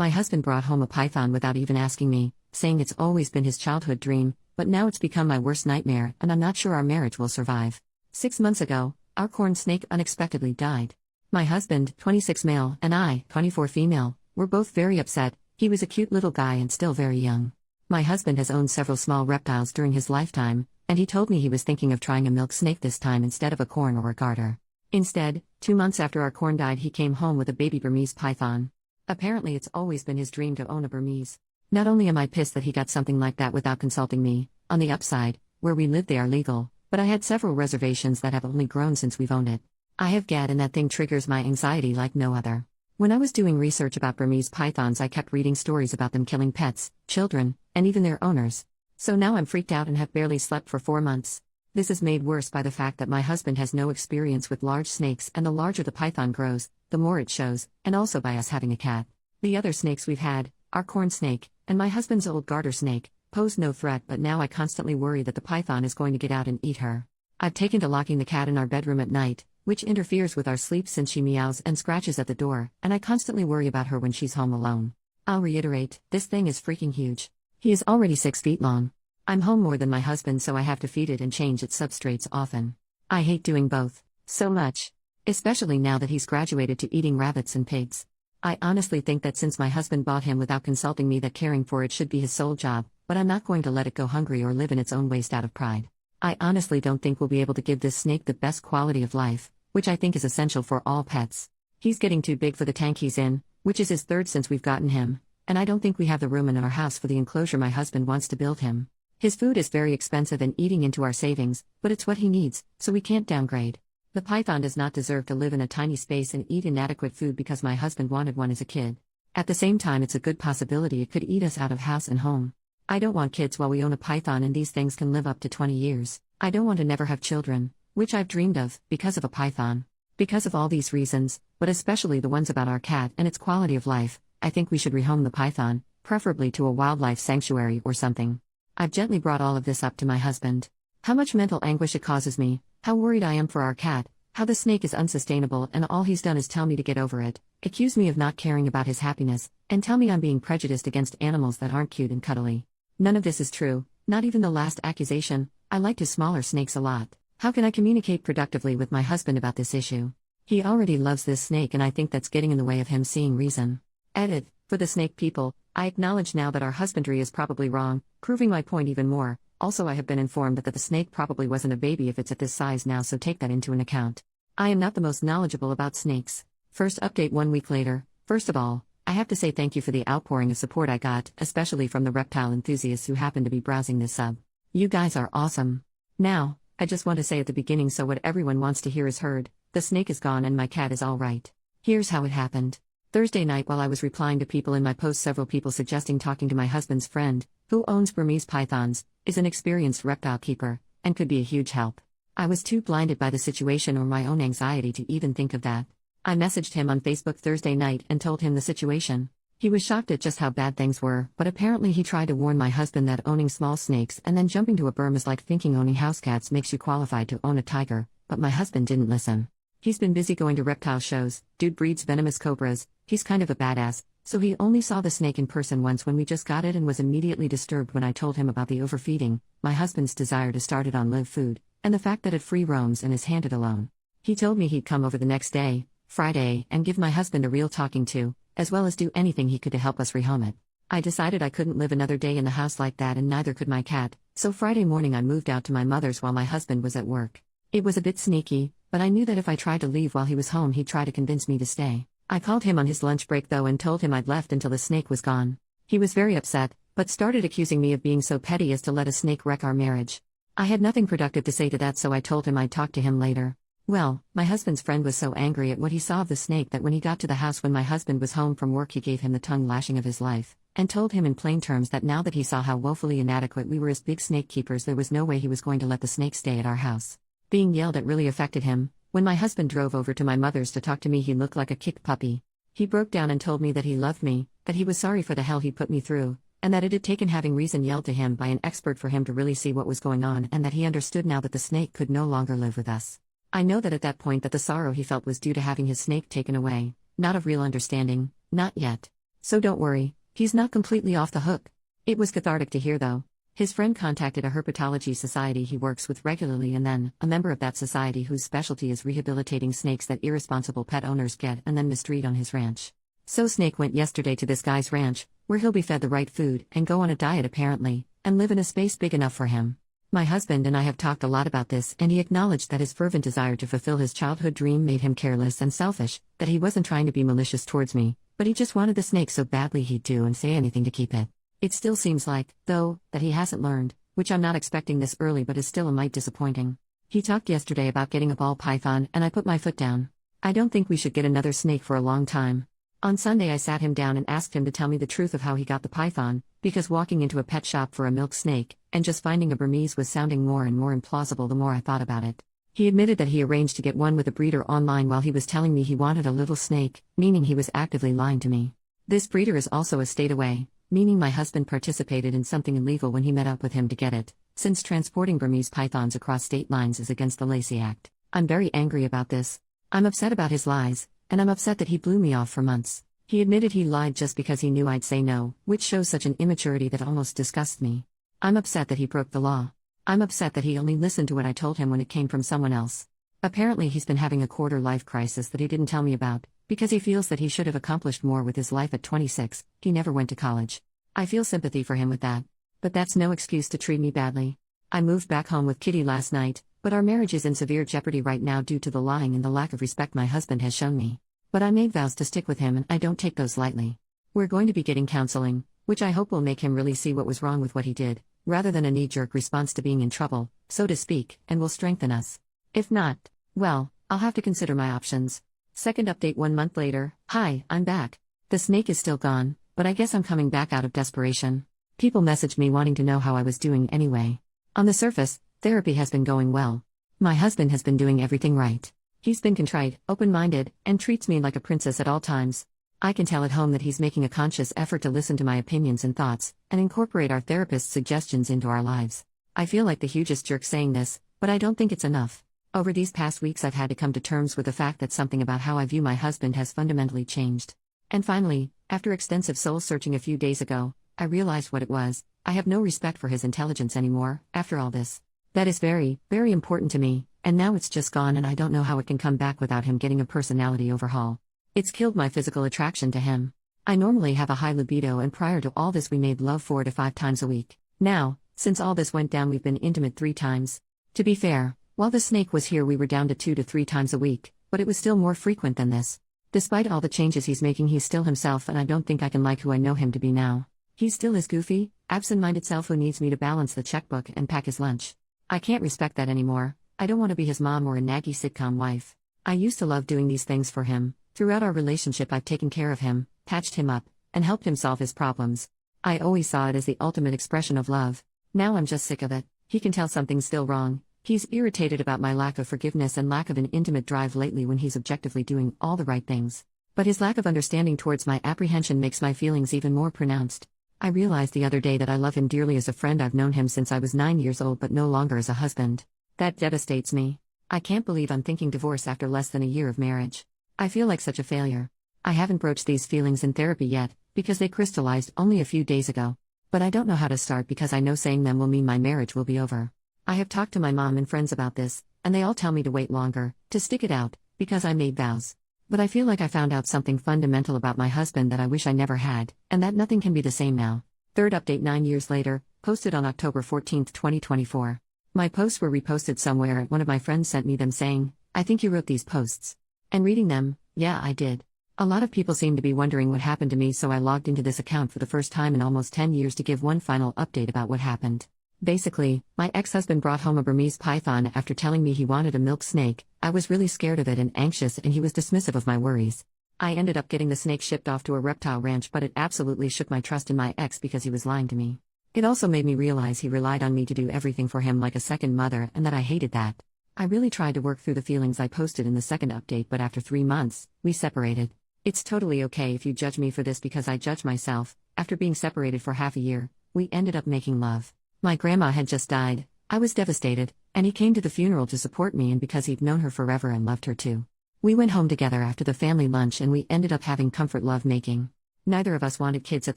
My husband brought home a python without even asking me, saying it's always been his childhood dream, but now it's become my worst nightmare and I'm not sure our marriage will survive. 6 months ago, our corn snake unexpectedly died. My husband, 26 male, and I, 24 female, were both very upset. He was a cute little guy and still very young. My husband has owned several small reptiles during his lifetime, and he told me he was thinking of trying a milk snake this time instead of a corn or a garter. Instead, 2 months after our corn died, he came home with a baby Burmese python. Apparently it's always been his dream to own a Burmese. Not only am I pissed that he got something like that without consulting me, on the upside, where we live they are legal, but I had several reservations that have only grown since we've owned it. I have GAD and that thing triggers my anxiety like no other. When I was doing research about Burmese pythons, I kept reading stories about them killing pets, children, and even their owners. So now I'm freaked out and have barely slept for 4 months. This is made worse by the fact that my husband has no experience with large snakes, and the larger the python grows, the more it shows, and also by us having a cat. The other snakes we've had, our corn snake, and my husband's old garter snake, pose no threat, but now I constantly worry that the python is going to get out and eat her. I've taken to locking the cat in our bedroom at night, which interferes with our sleep since she meows and scratches at the door, and I constantly worry about her when she's home alone. I'll reiterate, this thing is freaking huge. He is already 6 feet long. I'm home more than my husband, so I have to feed it and change its substrates often. I hate doing both so much, especially now that he's graduated to eating rabbits and pigs. I honestly think that since my husband bought him without consulting me, that caring for it should be his sole job, but I'm not going to let it go hungry or live in its own waste out of pride. I honestly don't think we'll be able to give this snake the best quality of life, which I think is essential for all pets. He's getting too big for the tank he's in, which is his third since we've gotten him, and I don't think we have the room in our house for the enclosure my husband wants to build him. His food is very expensive and eating into our savings, but it's what he needs, so we can't downgrade. The python does not deserve to live in a tiny space and eat inadequate food because my husband wanted one as a kid. At the same time, it's a good possibility it could eat us out of house and home. I don't want kids while we own a python, and these things can live up to 20 years. I don't want to never have children, which I've dreamed of, because of a python. Because of all these reasons, but especially the ones about our cat and its quality of life, I think we should rehome the python, preferably to a wildlife sanctuary or something. I've gently brought all of this up to my husband. How much mental anguish it causes me, how worried I am for our cat, how the snake is unsustainable, and all he's done is tell me to get over it, accuse me of not caring about his happiness, and tell me I'm being prejudiced against animals that aren't cute and cuddly. None of this is true, not even the last accusation. I like his smaller snakes a lot. How can I communicate productively with my husband about this issue? He already loves this snake, and I think that's getting in the way of him seeing reason. Edit. For the snake people, I acknowledge now that our husbandry is probably wrong, proving my point even more. Also, I have been informed that the snake probably wasn't a baby if it's at this size now, so take that into an account. I am not the most knowledgeable about snakes. First update 1 week later. First of all, I have to say thank you for the outpouring of support I got, especially from the reptile enthusiasts who happen to be browsing this sub. You guys are awesome. Now, I just want to say at the beginning, so what everyone wants to hear is heard. The snake is gone and my cat is all right. Here's how it happened. Thursday night, while I was replying to people in my post, several people suggesting talking to my husband's friend, who owns Burmese pythons, is an experienced reptile keeper, and could be a huge help. I was too blinded by the situation or my own anxiety to even think of that. I messaged him on Facebook Thursday night and told him the situation. He was shocked at just how bad things were, but apparently he tried to warn my husband that owning small snakes and then jumping to a Burm is like thinking owning house cats makes you qualified to own a tiger, but my husband didn't listen. He's been busy going to reptile shows. Dude breeds venomous cobras. He's kind of a badass, so he only saw the snake in person once when we just got it and was immediately disturbed when I told him about the overfeeding, my husband's desire to start it on live food, and the fact that it free roams and is handed alone. He told me he'd come over the next day, Friday, and give my husband a real talking to, as well as do anything he could to help us rehome it. I decided I couldn't live another day in the house like that, and neither could my cat, so Friday morning I moved out to my mother's while my husband was at work. It was a bit sneaky, but I knew that if I tried to leave while he was home he'd try to convince me to stay. I called him on his lunch break though and told him I'd left until the snake was gone. He was very upset, but started accusing me of being so petty as to let a snake wreck our marriage. I had nothing productive to say to that, so I told him I'd talk to him later. Well, my husband's friend was so angry at what he saw of the snake that when he got to the house when my husband was home from work, he gave him the tongue lashing of his life, and told him in plain terms that now that he saw how woefully inadequate we were as big snake keepers, there was no way he was going to let the snake stay at our house. Being yelled at really affected him. When my husband drove over to my mother's to talk to me, he looked like a kicked puppy. He broke down and told me that he loved me, that he was sorry for the hell he put me through, and that it had taken having reason yelled to him by an expert for him to really see what was going on, and that he understood now that the snake could no longer live with us. I know that at that point that the sorrow he felt was due to having his snake taken away, not of real understanding, not yet. So don't worry, he's not completely off the hook. It was cathartic to hear though. His friend contacted a herpetology society he works with regularly and then, a member of that society whose specialty is rehabilitating snakes that irresponsible pet owners get and then mistreat on his ranch. So Snake went yesterday to this guy's ranch, where he'll be fed the right food and go on a diet apparently, and live in a space big enough for him. My husband and I have talked a lot about this and he acknowledged that his fervent desire to fulfill his childhood dream made him careless and selfish, that he wasn't trying to be malicious towards me, but he just wanted the snake so badly he'd do and say anything to keep it. It still seems like, though, that he hasn't learned, which I'm not expecting this early but is still a mite disappointing. He talked yesterday about getting a ball python and I put my foot down. I don't think we should get another snake for a long time. On Sunday I sat him down and asked him to tell me the truth of how he got the python, because walking into a pet shop for a milk snake, and just finding a Burmese was sounding more and more implausible the more I thought about it. He admitted that he arranged to get one with a breeder online while he was telling me he wanted a little snake, meaning he was actively lying to me. This breeder is also a state away, meaning my husband participated in something illegal when he met up with him to get it, since transporting Burmese pythons across state lines is against the Lacey Act. I'm very angry about this. I'm upset about his lies, and I'm upset that he blew me off for months. He admitted he lied just because he knew I'd say no, which shows such an immaturity that almost disgusts me. I'm upset that he broke the law. I'm upset that he only listened to what I told him when it came from someone else. Apparently he's been having a quarter-life crisis that he didn't tell me about, because he feels that he should have accomplished more with his life at 26, he never went to college. I feel sympathy for him with that. But that's no excuse to treat me badly. I moved back home with Kitty last night, but our marriage is in severe jeopardy right now due to the lying and the lack of respect my husband has shown me. But I made vows to stick with him and I don't take those lightly. We're going to be getting counseling, which I hope will make him really see what was wrong with what he did, rather than a knee-jerk response to being in trouble, so to speak, and will strengthen us. If not, well, I'll have to consider my options. Second update 1 month later. Hi, I'm back. The snake is still gone, but I guess I'm coming back out of desperation. People messaged me wanting to know how I was doing anyway. On the surface, therapy has been going well. My husband has been doing everything right. He's been contrite, open-minded, and treats me like a princess at all times. I can tell at home that he's making a conscious effort to listen to my opinions and thoughts, and incorporate our therapist's suggestions into our lives. I feel like the hugest jerk saying this, but I don't think it's enough. Over these past weeks I've had to come to terms with the fact that something about how I view my husband has fundamentally changed. And finally, after extensive soul-searching a few days ago, I realized what it was. I have no respect for his intelligence anymore, after all this. That is very, very important to me. And now it's just gone and I don't know how it can come back without him getting a personality overhaul. It's killed my physical attraction to him. I normally have a high libido and prior to all this we made love 4 to 5 times a week. Now, since all this went down we've been intimate 3 times. To be fair, while the snake was here we were down to 2 to 3 times a week, but it was still more frequent than this. Despite all the changes he's making he's still himself and I don't think I can like who I know him to be now. He's still his goofy, absent-minded self who needs me to balance the checkbook and pack his lunch. I can't respect that anymore. I don't want to be his mom or a naggy sitcom wife. I used to love doing these things for him. Throughout our relationship I've taken care of him, patched him up, and helped him solve his problems. I always saw it as the ultimate expression of love. Now I'm just sick of it. He can tell something's still wrong. He's irritated about my lack of forgiveness and lack of an intimate drive lately when he's objectively doing all the right things. But his lack of understanding towards my apprehension makes my feelings even more pronounced. I realized the other day that I love him dearly as a friend. I've known him since I was 9 years old but no longer as a husband. That devastates me. I can't believe I'm thinking divorce after less than a year of marriage. I feel like such a failure. I haven't broached these feelings in therapy yet, because they crystallized only a few days ago. But I don't know how to start because I know saying them will mean my marriage will be over. I have talked to my mom and friends about this, and they all tell me to wait longer, to stick it out, because I made vows. But I feel like I found out something fundamental about my husband that I wish I never had, and that nothing can be the same now. Third update 9 years later, posted on October 14, 2024. My posts were reposted somewhere and one of my friends sent me them saying, "I think you wrote these posts." And reading them, yeah, I did. A lot of people seem to be wondering what happened to me, so I logged into this account for the first time in almost 10 years to give one final update about what happened. Basically, my ex-husband brought home a Burmese python after telling me he wanted a milk snake. I was really scared of it and anxious, and he was dismissive of my worries. I ended up getting the snake shipped off to a reptile ranch, but it absolutely shook my trust in my ex because he was lying to me. It also made me realize he relied on me to do everything for him like a second mother, and that I hated that. I really tried to work through the feelings I posted in the second update, but after 3 months, we separated. It's totally okay if you judge me for this because I judge myself. After being separated for half a year, we ended up making love. My grandma had just died. I was devastated, and he came to the funeral to support me, and because he'd known her forever and loved her too. We went home together after the family lunch and we ended up having comfort love making. Neither of us wanted kids at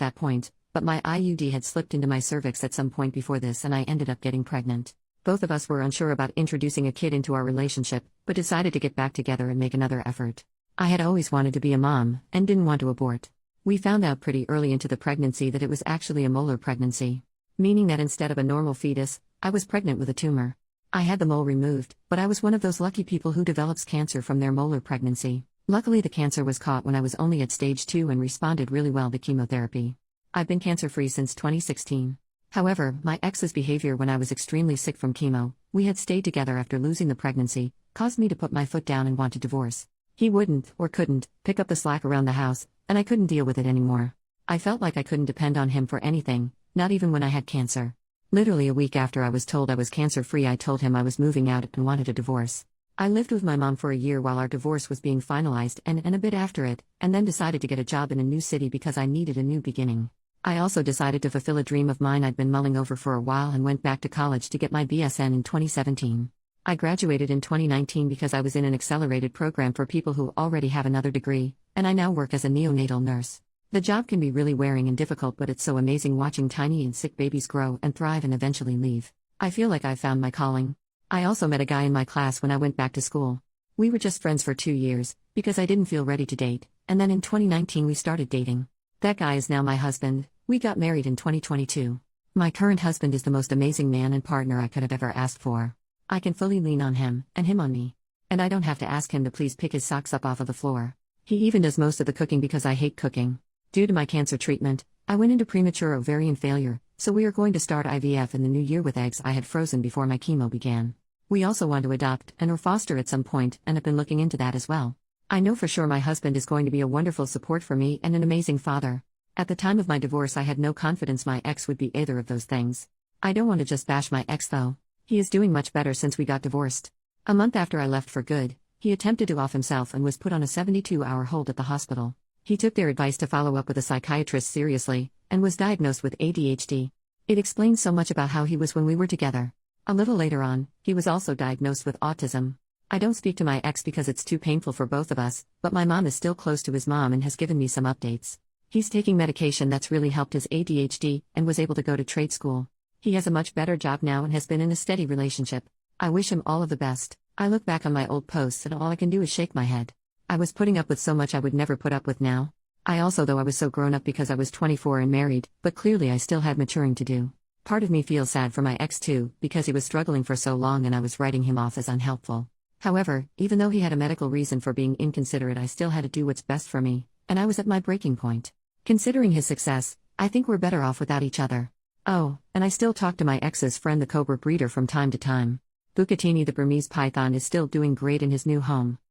that point, but my IUD had slipped into my cervix at some point before this and I ended up getting pregnant. Both of us were unsure about introducing a kid into our relationship, but decided to get back together and make another effort. I had always wanted to be a mom, and didn't want to abort. We found out pretty early into the pregnancy that it was actually a molar pregnancy. Meaning that instead of a normal fetus, I was pregnant with a tumor. I had the mole removed, but I was one of those lucky people who develops cancer from their molar pregnancy. Luckily the cancer was caught when I was only at stage 2 and responded really well to chemotherapy. I've been cancer-free since 2016. However, my ex's behavior when I was extremely sick from chemo, we had stayed together after losing the pregnancy, caused me to put my foot down and want to divorce. He wouldn't, or couldn't, pick up the slack around the house, and I couldn't deal with it anymore. I felt like I couldn't depend on him for anything, not even when I had cancer. Literally a week after I was told I was cancer-free, I told him I was moving out and wanted a divorce. I lived with my mom for a year while our divorce was being finalized and a bit after it, and then decided to get a job in a new city because I needed a new beginning. I also decided to fulfill a dream of mine I'd been mulling over for a while and went back to college to get my BSN in 2017. I graduated in 2019 because I was in an accelerated program for people who already have another degree, and I now work as a neonatal nurse. The job can be really wearing and difficult, but it's so amazing watching tiny and sick babies grow and thrive and eventually leave. I feel like I've found my calling. I also met a guy in my class when I went back to school. We were just friends for 2 years, because I didn't feel ready to date, and then in 2019 we started dating. That guy is now my husband. We got married in 2022. My current husband is the most amazing man and partner I could have ever asked for. I can fully lean on him, and him on me. And I don't have to ask him to please pick his socks up off of the floor. He even does most of the cooking because I hate cooking. Due to my cancer treatment, I went into premature ovarian failure, so we are going to start IVF in the new year with eggs I had frozen before my chemo began. We also want to adopt and or foster at some point and have been looking into that as well. I know for sure my husband is going to be a wonderful support for me and an amazing father. At the time of my divorce I had no confidence my ex would be either of those things. I don't want to just bash my ex though. He is doing much better since we got divorced. A month after I left for good, he attempted to off himself and was put on a 72-hour hold at the hospital. He took their advice to follow up with a psychiatrist seriously, and was diagnosed with ADHD. It explains so much about how he was when we were together. A little later on, he was also diagnosed with autism. I don't speak to my ex because it's too painful for both of us, but my mom is still close to his mom and has given me some updates. He's taking medication that's really helped his ADHD, and was able to go to trade school. He has a much better job now and has been in a steady relationship. I wish him all of the best. I look back on my old posts and all I can do is shake my head. I was putting up with so much I would never put up with now. I was so grown up because I was 24 and married, but clearly I still had maturing to do. Part of me feels sad for my ex too, because he was struggling for so long and I was writing him off as unhelpful. However, even though he had a medical reason for being inconsiderate, I still had to do what's best for me, and I was at my breaking point. Considering his success, I think we're better off without each other. Oh, and I still talk to my ex's friend the cobra breeder from time to time. Bucatini the Burmese python is still doing great in his new home.